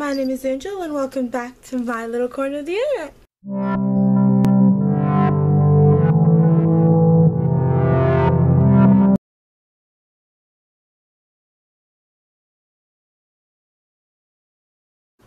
my name is Angel and welcome back to my little corner of the internet.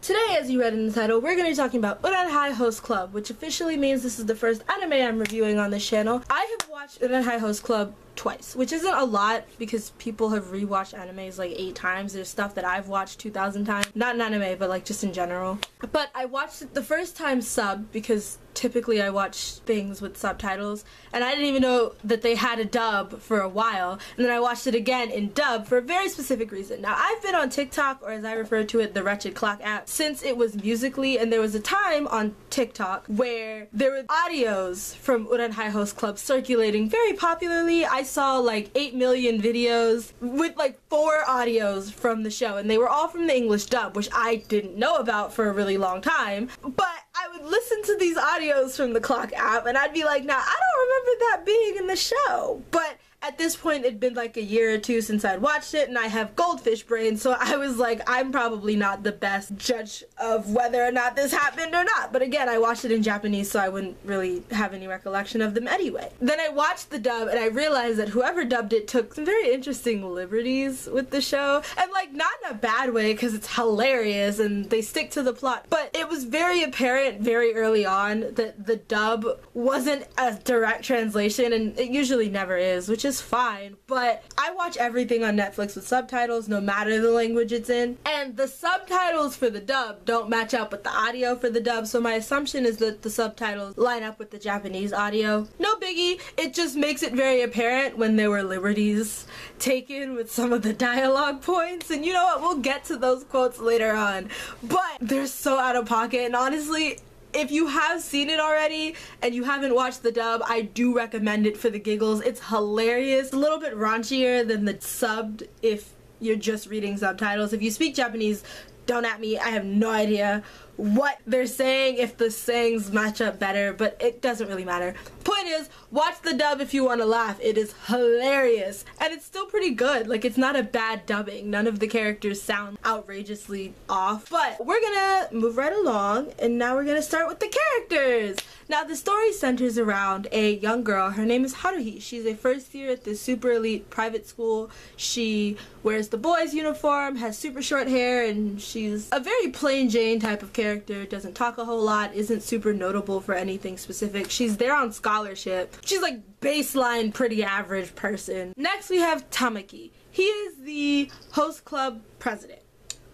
Today, as you read in the title, we're going to be talking about Ouran High Host Club, which officially means this is the first anime I'm reviewing on this channel. I have watched Ouran High Host Club twice, which isn't a lot because people have rewatched animes like 8 times. There's stuff that I've watched 2,000 times. Not in anime, but like just in general. But I watched it the first time sub because typically I watch things with subtitles, and I didn't even know that they had a dub for a while, and then I watched it again in dub for a very specific reason. Now, I've been on TikTok, or as I refer to it, the Wretched Clock app, since it was Musical.ly, and there was a time on TikTok where there were audios from Ouran High Host Club circulating very popularly. I saw like 8 million videos with like 4 audios from the show, and they were all from the English dub, which I didn't know about for a really long time, but I would listen to these audios from the Clock app and I'd be like, nah, I don't remember that being in the show. But at this point, it'd been like a year or 2 since I'd watched it, and I have goldfish brain, so I was like, I'm probably not the best judge of whether or not this happened or not. But again, I watched it in Japanese, so I wouldn't really have any recollection of them anyway. Then I watched the dub, and I realized that whoever dubbed it took some very interesting liberties with the show, and like, not in a bad way, because it's hilarious, and they stick to the plot, but it was very apparent very early on that the dub wasn't a direct translation, and it usually never is, which is fine, but I watch everything on Netflix with subtitles no matter the language it's in, and the subtitles for the dub don't match up with the audio for the dub, so my assumption is that the subtitles line up with the Japanese audio. No biggie, it just makes it very apparent when there were liberties taken with some of the dialogue points, and you know what, we'll get to those quotes later on, but they're so out of pocket, and honestly, if you have seen it already and you haven't watched the dub, I do recommend it for the giggles. It's hilarious. A little bit raunchier than the subbed if you're just reading subtitles. If you speak Japanese, don't at me. I have no idea what they're saying, if the sayings match up better, but it doesn't really matter. Point is, watch the dub if you want to laugh. It is hilarious, and it's still pretty good. Like, it's not a bad dubbing. None of the characters sound outrageously off, but we're gonna move right along, and now we're gonna start with the characters. Now, the story centers around a young girl. Her name is Haruhi. She's a first year at this super elite private school. She wears the boys' uniform, has super short hair, and she's a very plain Jane type of character. Doesn't talk a whole lot, isn't super notable for anything specific. She's there on scholarship. She's like baseline pretty average person. Next we have Tamaki. He is the host club president.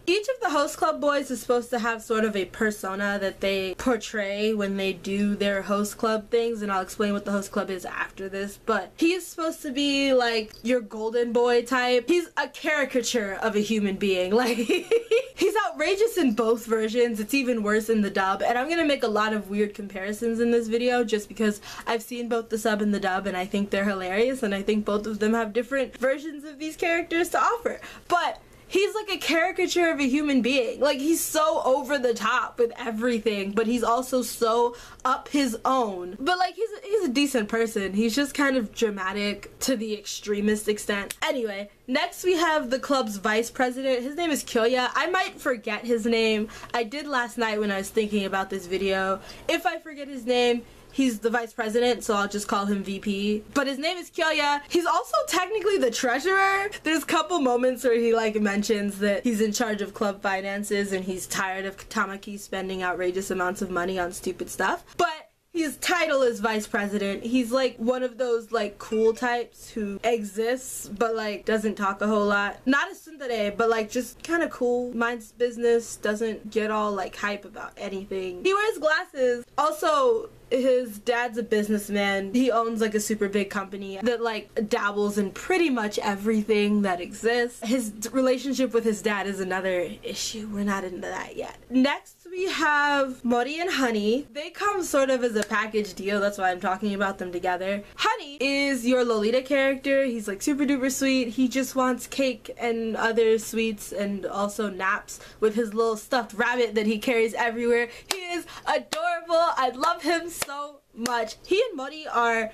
Each of the host club boys is supposed to have sort of a persona that they portray when they do their host club things, and I'll explain what the host club is after this, but he's supposed to be like your golden boy type. He's a caricature of a human being. Like, he's outrageous in both versions. It's even worse in the dub, and I'm gonna make a lot of weird comparisons in this video just because I've seen both the sub and the dub, and I think they're hilarious, and I think both of them have different versions of these characters to offer. But he's like a caricature of a human being. Like, he's so over the top with everything, but he's also so up his own. But like, he's a decent person. He's just kind of dramatic to the extremist extent. Anyway, next we have the club's vice president. His name is Kyoya. I might forget his name. I did last night when I was thinking about this video. If I forget his name, he's the vice president, so I'll just call him VP. But his name is Kyoya. He's also technically the treasurer. There's a couple moments where he like mentions that he's in charge of club finances and he's tired of Tamaki spending outrageous amounts of money on stupid stuff. But his title is vice president. He's like one of those like cool types who exists but like doesn't talk a whole lot. Not a tsundere, but like just kind of cool, minds business, doesn't get all like hype about anything. He wears glasses. Also, his dad's a businessman. He owns like a super big company that like dabbles in pretty much everything that exists. His relationship with his dad is another issue. We're not into that yet. Next we have Mori and Honey. They come sort of as a package deal. That's why I'm talking about them together. Honey is your Lolita character. He's like super duper sweet. He just wants cake and other sweets and also naps with his little stuffed rabbit that he carries everywhere. He is adorable. I love him so much. He and Mori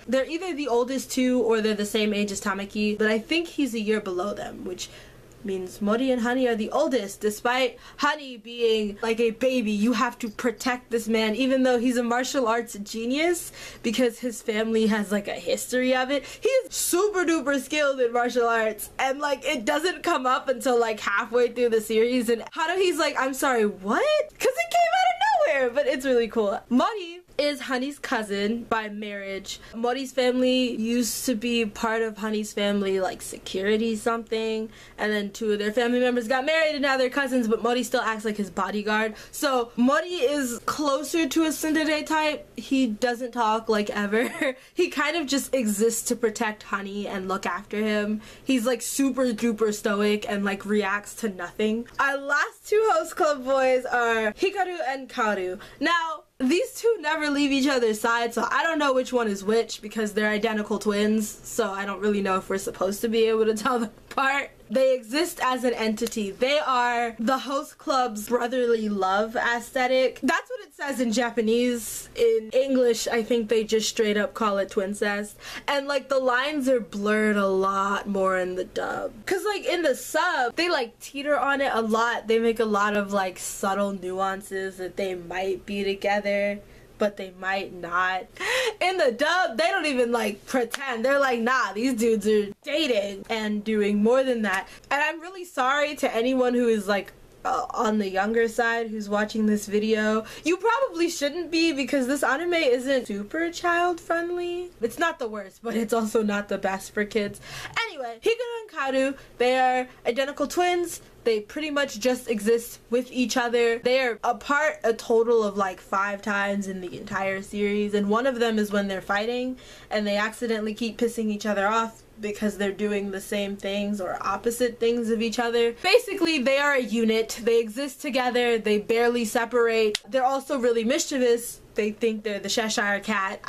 they're either the oldest two or they're the same age as Tamaki, but I think he's a year below them, which means Mori and Honey are the oldest. Despite Honey being like a baby, you have to protect this man even though he's a martial arts genius because his family has like a history of it. He's super duper skilled in martial arts and like it doesn't come up until like halfway through the series and Haruhi's like, I'm sorry, what? Because it came out of nowhere, but it's really cool. Mori is Honey's cousin by marriage. Mori's family used to be part of Honey's family, like security something, and then two of their family members got married and now they're cousins, but Mori still acts like his bodyguard. So Mori is closer to a tsundere type. He doesn't talk like ever. He kind of just exists to protect Honey and look after him. He's like super duper stoic and like reacts to nothing. Our last two host club boys are Hikaru and Kaoru. Now, these two never leave each other's side, so I don't know which one is which because they're identical twins, so I don't really know if we're supposed to be able to tell them apart. They exist as an entity. They are the host club's brotherly love aesthetic. That's what it says in Japanese. In English, I think they just straight up call it twincest. And like the lines are blurred a lot more in the dub. Cause like in the sub, they like teeter on it a lot. They make a lot of like subtle nuances that they might be together, but they might not. In the dub, they don't even like pretend. They're like, nah, these dudes are dating and doing more than that. And I'm really sorry to anyone who is like on the younger side who's watching this video. You probably shouldn't be because this anime isn't super child friendly. It's not the worst, but it's also not the best for kids. Anyway, Hikaru and Kaoru, they are identical twins. They pretty much just exist with each other. They are apart a total of like 5 times in the entire series, and one of them is when they're fighting and they accidentally keep pissing each other off because they're doing the same things or opposite things of each other. Basically, they are a unit. They exist together. They barely separate. They're also really mischievous. They think they're the Cheshire Cat.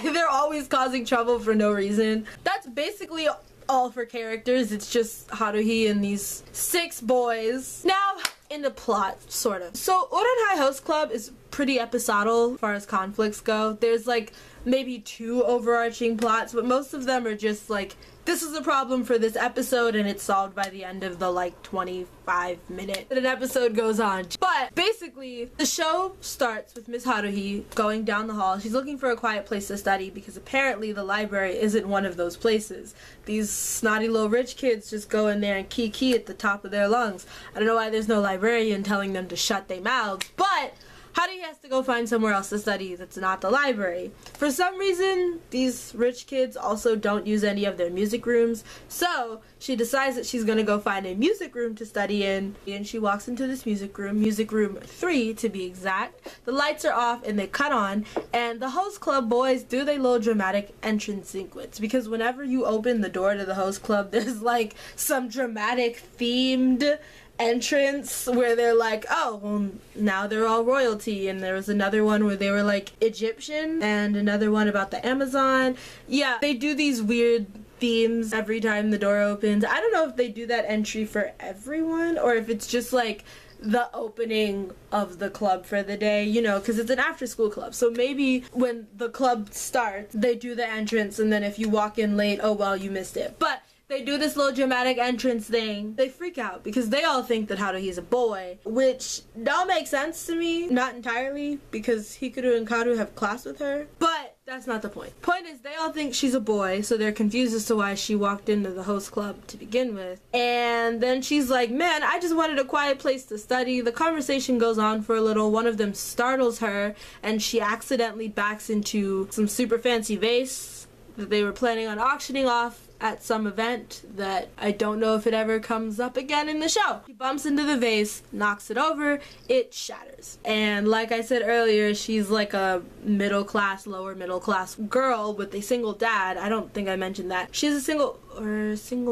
They're always causing trouble for no reason. That's basically all for characters. It's just Haruhi and these 6 boys. Now, in the plot, sort of. So, Ouran High Host Club is pretty episodal as far as conflicts go. There's like maybe 2 overarching plots, but most of them are just like, this is a problem for this episode and it's solved by the end of the like 25 minute that an episode goes on. But basically, the show starts with Miss Haruhi going down the hall. She's looking for a quiet place to study because apparently the library isn't one of those places. These snotty little rich kids just go in there and key at the top of their lungs. I don't know why there's no librarian telling them to shut their mouths, but Haruhi has to go find somewhere else to study that's not the library. For some reason, these rich kids also don't use any of their music rooms, so she decides that she's gonna go find a music room to study in, and she walks into this music room 3 to be exact. The lights are off and they cut on, and the host club boys do their little dramatic entrance sequence, because whenever you open the door to the host club, there's like some dramatic themed entrance where they're like, oh, well, now they're all royalty, and there was another one where they were like Egyptian, and another one about the Amazon. Yeah, they do these weird themes every time the door opens. I don't know if they do that entry for everyone or if it's just like the opening of the club for the day, you know, because it's an after school club. So maybe when the club starts, they do the entrance, and then if you walk in late, oh well, you missed it. But they do this little dramatic entrance thing. They freak out because they all think that Haruhi's a boy, which don't make sense to me. Not entirely, because Hikaru and Kaoru have class with her. But that's not the point. Point is, they all think she's a boy, so they're confused as to why she walked into the host club to begin with. And then she's like, man, I just wanted a quiet place to study. The conversation goes on for a little. One of them startles her, and she accidentally backs into some super fancy vase that they were planning on auctioning off at some event that I don't know if it ever comes up again in the show. She bumps into the vase, knocks it over, it shatters. And like I said earlier, she's like a lower middle class girl with a single dad. I don't think I mentioned that. She's a single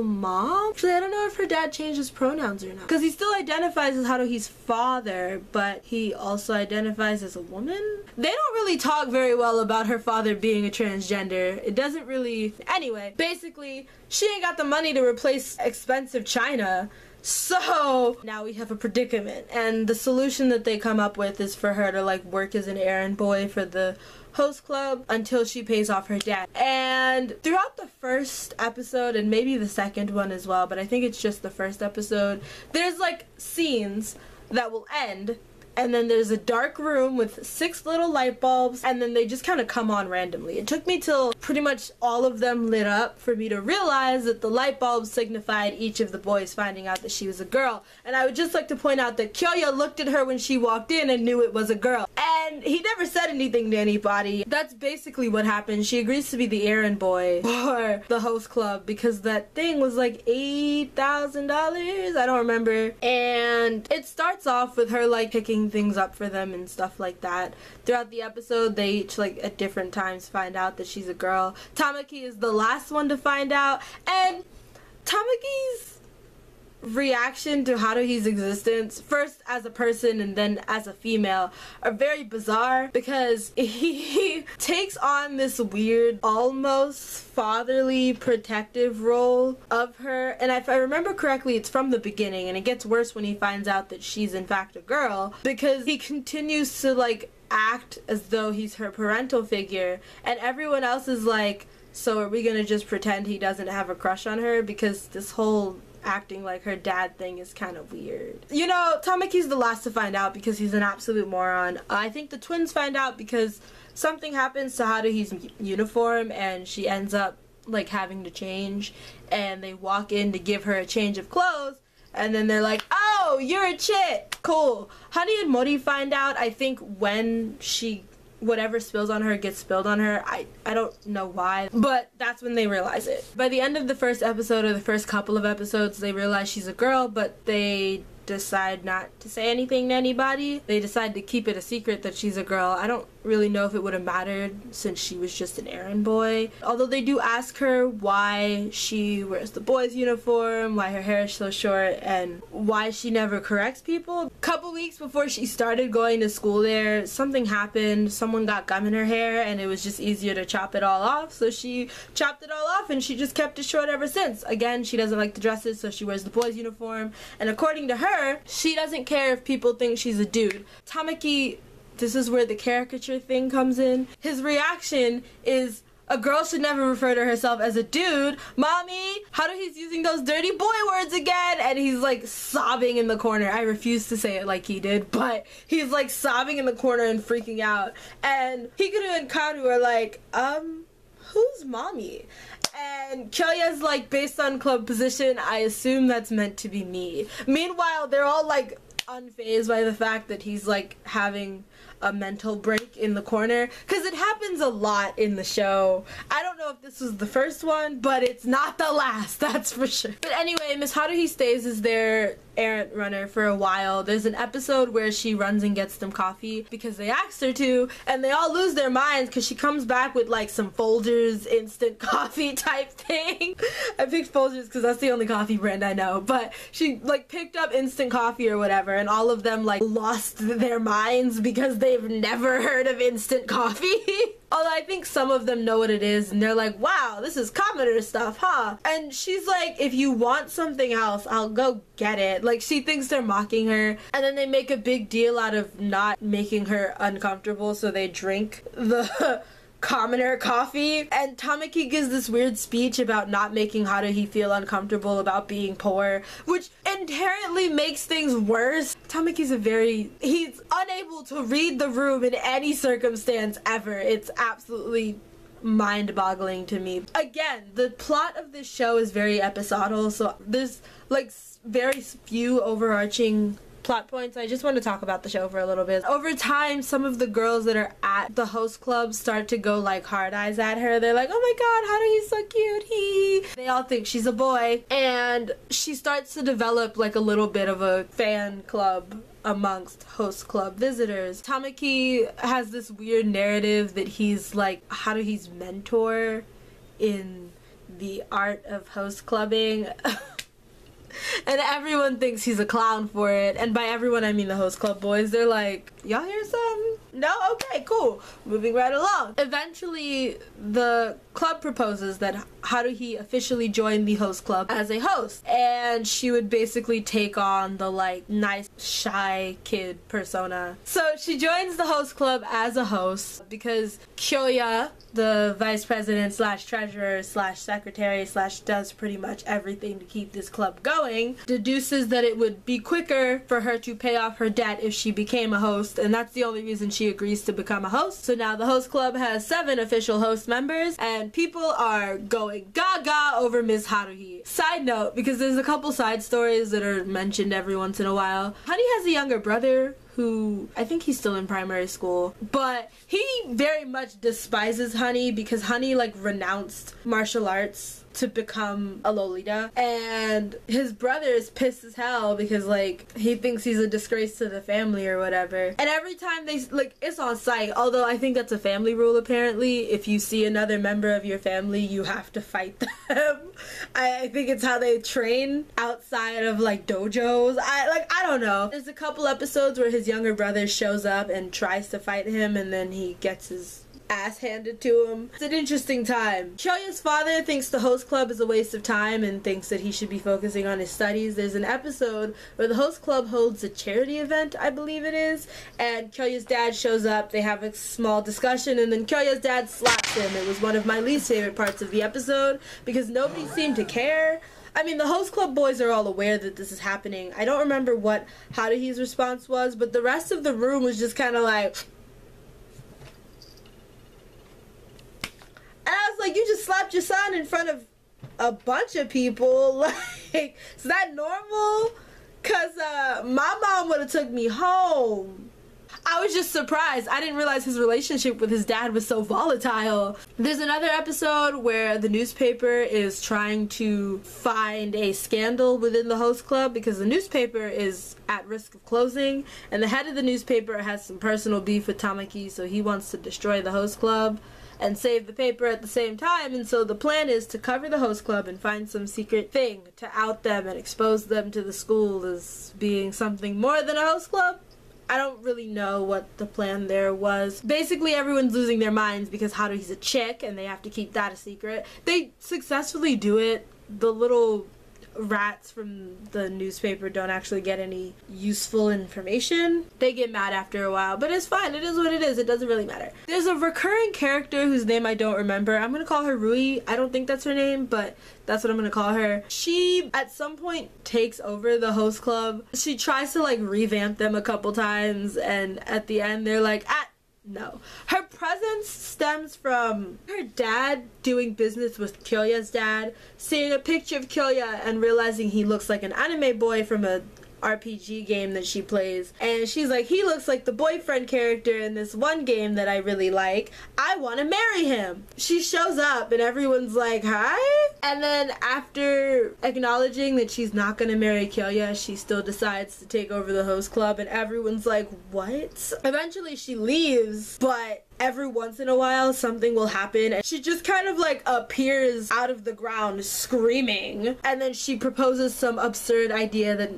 mom? Actually, I don't know if her dad changed his pronouns or not. Because he still identifies as Haruhi's father, but he also identifies as a woman? They don't really talk very well about her father being a transgender. It doesn't really... Anyway, basically, she ain't got the money to replace expensive china, So now we have a predicament, and the solution that they come up with is for her to like work as an errand boy for the host club until she pays off her debt. And throughout the first episode, and maybe the second one as well, but I think it's just the first episode, there's like scenes that will end, and then there's a dark room with 6 little light bulbs, and then they just kind of come on randomly. It took me till pretty much all of them lit up for me to realize that the light bulbs signified each of the boys finding out that she was a girl. And I would just like to point out that Kyoya looked at her when she walked in and knew it was a girl. And he never said anything to anybody. That's basically what happened. She agrees to be the errand boy for the host club because that thing was like $8,000. I don't remember. And it starts off with her like picking things up for them and stuff like that. Throughout the episode, they each like at different times find out that she's a girl. Tamaki is the last one to find out, and Tamaki's reaction to Haruhi's existence, first as a person and then as a female, are very bizarre because he takes on this weird, almost fatherly, protective role of her. And if I remember correctly, it's from the beginning, and it gets worse when he finds out that she's in fact a girl, because he continues to like act as though he's her parental figure, and everyone else is like, so are we gonna just pretend he doesn't have a crush on her? Because this whole acting like her dad thing is kind of weird. You know, Tamaki's the last to find out because he's an absolute moron. I think the twins find out because something happens to Haruhi's uniform and she ends up like having to change, and they walk in to give her a change of clothes, and then they're like, oh, you're a chick, cool. Honey and Mori find out, I think, when whatever spills on her gets spilled on her. I don't know why, but that's when they realize it. By the end of the first episode, or the first couple of episodes, they realize she's a girl, but they decide not to say anything to anybody. They decide to keep it a secret that she's a girl. I don't really know if it would have mattered since she was just an errand boy. Although they do ask her why she wears the boys' uniform, why her hair is so short, and why she never corrects people. A couple weeks before she started going to school there, something happened. Someone got gum in her hair and it was just easier to chop it all off. So she chopped it all off and she just kept it short ever since. Again, she doesn't like the dresses, so she wears the boys' uniform. And according to her, she doesn't care if people think she's a dude. Tamaki, this is where the caricature thing comes in. His reaction is, a girl should never refer to herself as a dude. Mommy, he's using those dirty boy words again. And he's like sobbing in the corner. I refuse to say it like he did, but he's like sobbing in the corner and freaking out. And Hikaru and Karu are like, who's mommy? And Kyoya's like, based on club position, I assume that's meant to be me. Meanwhile, they're all like unfazed by the fact that he's like having a mental break in the corner, because it happens a lot in the show. I don't know if this was the first one, but it's not the last, that's for sure. But anyway, Miss Haruhi stays as their errant runner for a while. There's an episode where she runs and gets them coffee because they asked her to, and they all lose their minds because she comes back with like some Folgers instant coffee type thing. I picked Folgers because that's the only coffee brand I know, but she like picked up instant coffee or whatever, and all of them like lost their minds because they've never heard of instant coffee. Although I think some of them know what it is and they're like, wow, this is commoner stuff, huh? And she's like, if you want something else, I'll go get it. Like, she thinks they're mocking her, and then they make a big deal out of not making her uncomfortable, so they drink the commoner coffee. And Tamaki gives this weird speech about not making Haruhi feel uncomfortable about being poor, which inherently makes things worse. Tamaki's he's unable to read the room in any circumstance ever. It's absolutely mind-boggling to me. Again, the plot of this show is very episodal, so there's like very few overarching plot points. I just want to talk about the show for a little bit. Over time, some of the girls that are at the host club start to go like hard eyes at her. They're like, oh my god, Haruhi's so cute, They all think she's a boy, and she starts to develop like a little bit of a fan club amongst host club visitors. Tamaki has this weird narrative that he's like Haruhi's mentor in the art of host clubbing. And everyone thinks he's a clown for it. And by everyone, I mean the host club boys. They're like, y'all hear something? No? Okay, cool. Moving right along. Eventually, the club proposes that Haruhi officially join the host club as a host. And she would basically take on the, like, nice, shy kid persona. So she joins the host club as a host because Kyoya, the vice president slash treasurer slash secretary slash does pretty much everything to keep this club going, deduces that it would be quicker for her to pay off her debt if she became a host, and that's the only reason she agrees to become a host. So now the host club has 7 official host members, and people are going gaga over Ms. Haruhi. Side note, because there's a couple side stories that are mentioned every once in a while. Honey has a younger brother who, I think he's still in primary school, but he very much despises Honey because Honey, like, renounced martial arts to become a Lolita, and his brother is pissed as hell because, like, he thinks he's a disgrace to the family or whatever. And every time they, like, it's on site, although I think that's a family rule apparently. If you see another member of your family, you have to fight them. I think it's how they train outside of, like, dojos. I don't know. There's a couple episodes where his younger brother shows up and tries to fight him, and then he gets his ass handed to him. It's an interesting time. Kyoya's father thinks the host club is a waste of time and thinks that he should be focusing on his studies. There's an episode where the host club holds a charity event, I believe it is, and Kyoya's dad shows up. They have a small discussion, and then Kyoya's dad slaps him. It was one of my least favorite parts of the episode because nobody seemed to care. I mean, the host club boys are all aware that this is happening. I don't remember what Haruhi's response was, but the rest of the room was just kind of like... And I was like, you just slapped your son in front of a bunch of people. Like, is that normal? Because my mom would have took me home. I was just surprised. I didn't realize his relationship with his dad was so volatile. There's another episode where the newspaper is trying to find a scandal within the host club because the newspaper is at risk of closing, and the head of the newspaper has some personal beef with Tamaki, so he wants to destroy the host club and save the paper at the same time. And so the plan is to cover the host club and find some secret thing to out them and expose them to the school as being something more than a host club. I don't really know what the plan there was. Basically, everyone's losing their minds because Haruhi's a chick and they have to keep that a secret. They successfully do it. The little rats from the newspaper don't actually get any useful information. They get mad after a while, but it's fine. It is what it is. It doesn't really matter. There's a recurring character whose name I don't remember. I'm gonna call her Rui. I don't think that's her name, but that's what I'm gonna call her. She, at some point, takes over the host club. She tries to, like, revamp them a couple times, and at the end, they're like, no. Her presence stems from her dad doing business with Kyoya's dad, seeing a picture of Kyoya and realizing he looks like an anime boy from a RPG game that she plays, and she's like, he looks like the boyfriend character in this one game that I really like. I want to marry him. She shows up and everyone's like, hi? And then after acknowledging that she's not gonna marry Kyoya, she still decides to take over the host club, and everyone's like, what? Eventually she leaves, but every once in a while something will happen and she just kind of like appears out of the ground screaming, and then she proposes some absurd idea that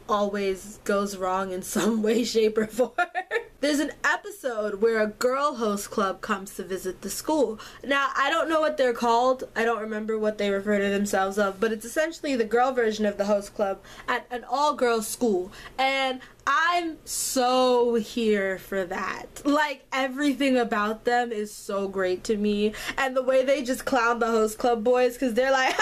always goes wrong in some way, shape, or form. There's an episode where a girl host club comes to visit the school. Now, I don't know what they're called. I don't remember what they refer to themselves of, but it's essentially the girl version of the host club at an all-girls school. And I'm so here for that. Like, everything about them is so great to me. And the way they just clown the host club boys, because they're like,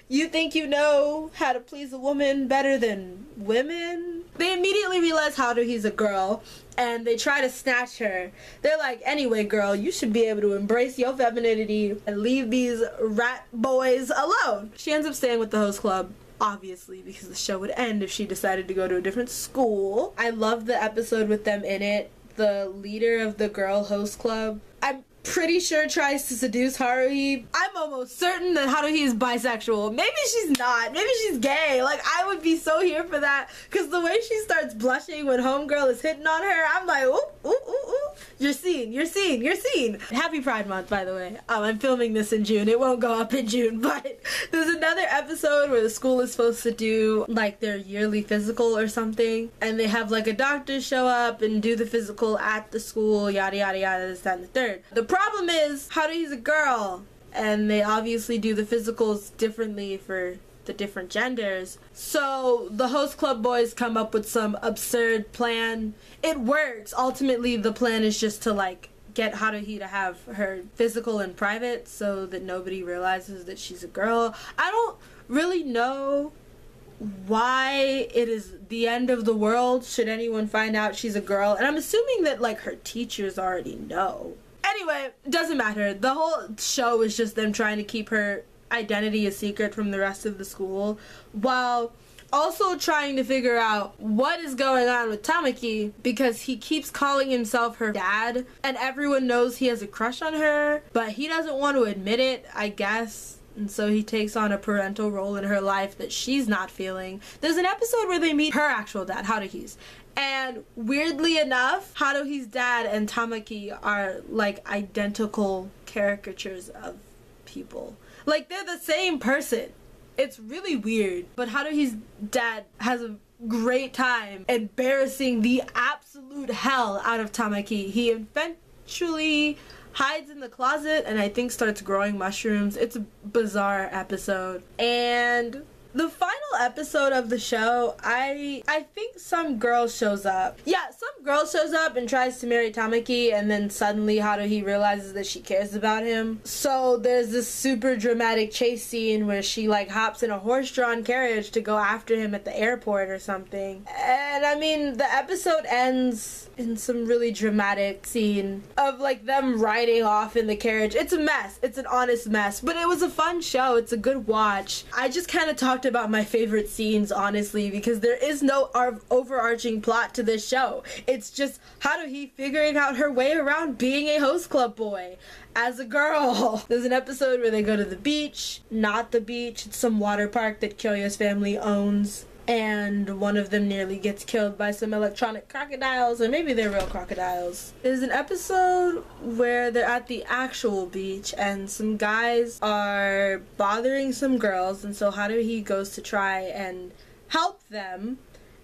you think you know how to please a woman better than women? They immediately realize Haruhi's a girl, and they try to snatch her. They're like, anyway, girl, you should be able to embrace your femininity and leave these rat boys alone. She ends up staying with the host club, obviously, because the show would end if she decided to go to a different school. I love the episode with them in it. The leader of the girl host club, I'm pretty sure, tries to seduce Haruhi. I'm almost certain that Haruhi is bisexual. Maybe she's not. Maybe she's gay. Like, I would be so here for that, because the way she starts blushing when homegirl is hitting on her, I'm like, ooh, ooh, ooh, ooh. You're seen. Happy Pride Month, by the way. I'm filming this in June. It won't go up in June, but there's another episode where the school is supposed to do like their yearly physical or something, and they have like a doctor show up and do the physical at the school, yada yada yada, this, that, and the third. The problem is, Haruhi's a girl, and they obviously do the physicals differently for the different genders. So the host club boys come up with some absurd plan. It works. Ultimately, the plan is just to like get Haruhi to have her physical in private so that nobody realizes that she's a girl. I don't really know why it is the end of the world should anyone find out she's a girl, and I'm assuming that like her teachers already know. Anyway, doesn't matter. The whole show is just them trying to keep her identity a secret from the rest of the school, while also trying to figure out what is going on with Tamaki, because he keeps calling himself her dad, and everyone knows he has a crush on her, but he doesn't want to admit it, I guess. And so he takes on a parental role in her life that she's not feeling. There's an episode where they meet her actual dad, Haruhi's. And weirdly enough, Haruhi's dad and Tamaki are like identical caricatures of people. Like, they're the same person. It's really weird. But Haruhi's dad has a great time embarrassing the absolute hell out of Tamaki. He eventually hides in the closet and I think starts growing mushrooms. It's a bizarre episode. And the final episode of the show, I think some girl shows up. Yeah, some girl shows up and tries to marry Tamaki, and then suddenly Haruhi realizes that she cares about him. So there's this super dramatic chase scene where she like hops in a horse-drawn carriage to go after him at the airport or something. And I mean, the episode ends in some really dramatic scene of like them riding off in the carriage. It's a mess. It's an honest mess. But it was a fun show. It's a good watch. I just kind of talked about my favorite scenes, honestly, because there is no overarching plot to this show. It's just Haruhi figuring out her way around being a host club boy as a girl. There's an episode where they go to the beach. Not the beach. It's some water park that Kyoya's family owns. And one of them nearly gets killed by some electronic crocodiles, or maybe they're real crocodiles. There's an episode where they're at the actual beach and some guys are bothering some girls, and so Haruhi goes to try and help them.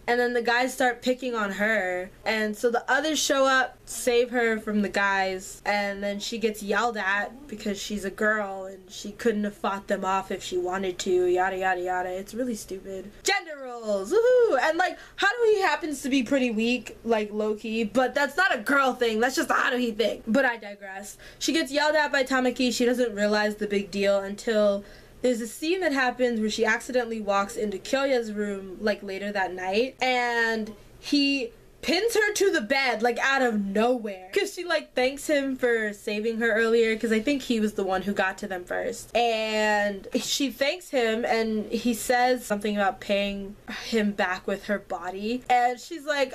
And then the guys start picking on her, and so the others show up, save her from the guys, and then she gets yelled at because she's a girl and she couldn't have fought them off if she wanted to, yada yada yada. It's really stupid. Gender roles, woohoo! And like, Haruhi happens to be pretty weak, like low-key, but that's not a girl thing, that's just a Haruhi thing. But I digress. She gets yelled at by Tamaki. She doesn't realize the big deal until there's a scene that happens where she accidentally walks into Kyoya's room, like, later that night, and he pins her to the bed, like, out of nowhere. Because she, like, thanks him for saving her earlier, because I think he was the one who got to them first. And she thanks him, and he says something about paying him back with her body. And she's like...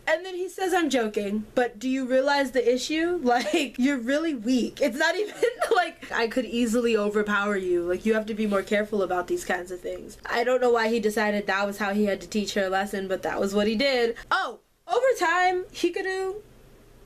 And then he says, I'm joking, but do you realize the issue? Like, you're really weak. It's not even like I could easily overpower you. Like, you have to be more careful about these kinds of things. I don't know why he decided that was how he had to teach her a lesson, but that was what he did. Oh, over time, Hikaru,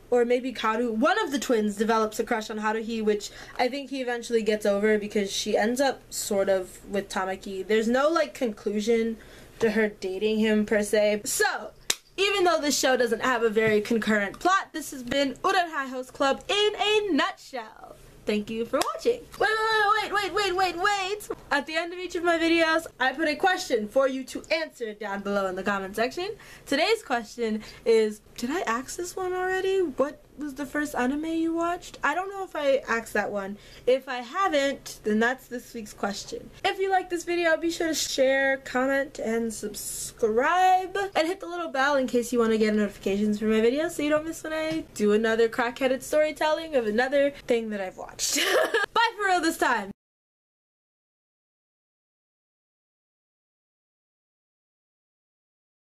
or maybe Karu, one of the twins develops a crush on Haruhi, which I think he eventually gets over because she ends up sort of with Tamaki. There's no, like, conclusion to her dating him, per se. So, even though this show doesn't have a very concurrent plot, this has been Ouran High Host Club in a nutshell. Thank you for watching. Wait. At the end of each of my videos, I put a question for you to answer down below in the comment section. Today's question is, did I ask this one already? What was the first anime you watched? I don't know if I asked that one. If I haven't, then that's this week's question. If you like this video, be sure to share, comment, and subscribe. And hit the little bell in case you want to get notifications for my videos so you don't miss when I do another crack-headed storytelling of another thing that I've watched. Bye for real this time.